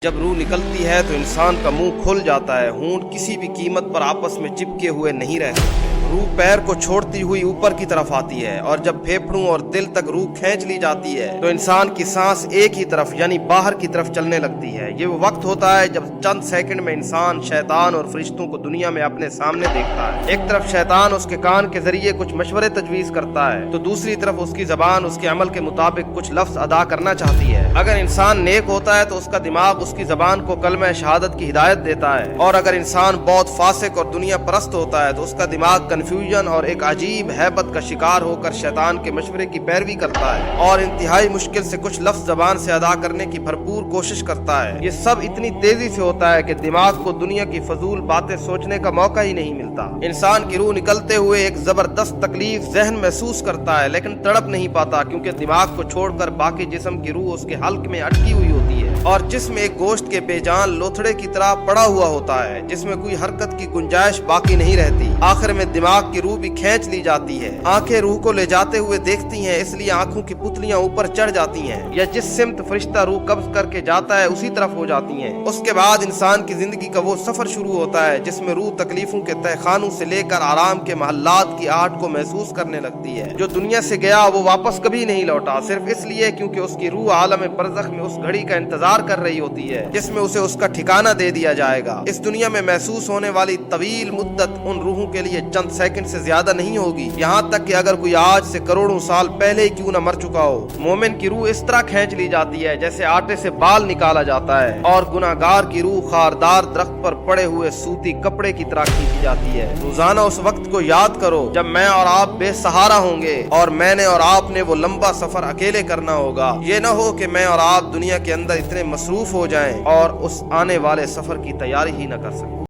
जब रूह निकलती है तो इंसान का मुंह खुल जाता है। होंठ किसी भी कीमत पर आपस में चिपके हुए नहीं रह सकते। रूह पैर को छोड़ती हुई ऊपर की तरफ आती है और जब फेफड़ों और दिल तक रूह खींच ली जाती है तो इंसान की सांस एक ही तरफ यानी बाहर की तरफ चलने लगती है। ये वो वक्त होता है जब चंद सेकंड में इंसान शैतान और फरिश्तों को दुनिया में अपने सामने देखता है। एक तरफ शैतान उसके कान के जरिए कुछ मशवरे तजवीज करता है तो दूसरी तरफ उसकी जबान उसके अमल के मुताबिक कुछ लफ्ज अदा करना चाहती है। अगर इंसान नेक होता है तो उसका दिमाग उसकी जबान को कलमा शहादत की हिदायत देता है और अगर इंसान बहुत फासिक और दुनिया परस्त होता है तो उसका दिमाग कंफ्यूजन और एक अजीब हैबत का शिकार होकर शैतान के मशवरे की पैरवी करता है और इंतहाई मुश्किल से कुछ लफ्ज जबान से अदा करने की भरपूर कोशिश करता है। ये सब इतनी तेजी से होता है कि दिमाग को दुनिया की फजूल बातें सोचने का मौका ही नहीं मिलता। इंसान की रूह निकलते हुए एक जबरदस्त तकलीफ जहन महसूस करता है लेकिन तड़प नहीं पाता क्योंकि दिमाग को छोड़कर बाकी जिस्म की रूह उसके हल्क में अटकी हुई होती है और जिसमें एक गोश्त के बेजान लोथड़े की तरह पड़ा हुआ होता है जिसमें कोई हरकत की गुंजाइश बाकी नहीं रहती। आखिर में दिमाग की रूह भी खींच ली जाती है। आंखें रूह को ले जाते हुए देखती हैं इसलिए आंखों की पुतलियां ऊपर चढ़ जाती हैं या जिस सिमत फरिश्ता रूह कब्ज करके जाता है उसी तरफ हो जाती हैं। उसके बाद इंसान की जिंदगी का वो सफर शुरू होता है जिसमें रूह तकलीफों के तहखानों से लेकर आराम के महल्लात की आहट को महसूस करने लगती है। जो दुनिया से गया वो वापस कभी नहीं लौटा सिर्फ इसलिए क्योंकि उसकी रूह आलम बरज़ख में उस घड़ी का इंतजार कर रही होती है जिसमें उसे उसका ठिकाना दे दिया जाएगा। इस दुनिया में महसूस होने वाली तवील मुद्दत उन रूहों के लिए चंद सेकंड से ज्यादा नहीं होगी। यहाँ तक कि अगर कोई आज से करोड़ों साल पहले ही क्यों न मर चुका हो, मोमिन की रूह इस तरह खींच ली जाती है जैसे आटे से बाल निकाला जाता है और गुनाहगार की रूह खारदार दरख्त पर पड़े हुए सूती कपड़े की तरह खींची जाती है। रोजाना उस वक्त को याद करो जब मैं और आप बेसहारा होंगे और मैंने और आपने वो लंबा सफर अकेले करना होगा। ये न हो कि मैं और आप दुनिया के अंदर इतने मसरूफ हो जाएं और उस आने वाले सफर की तैयारी ही न कर सकें।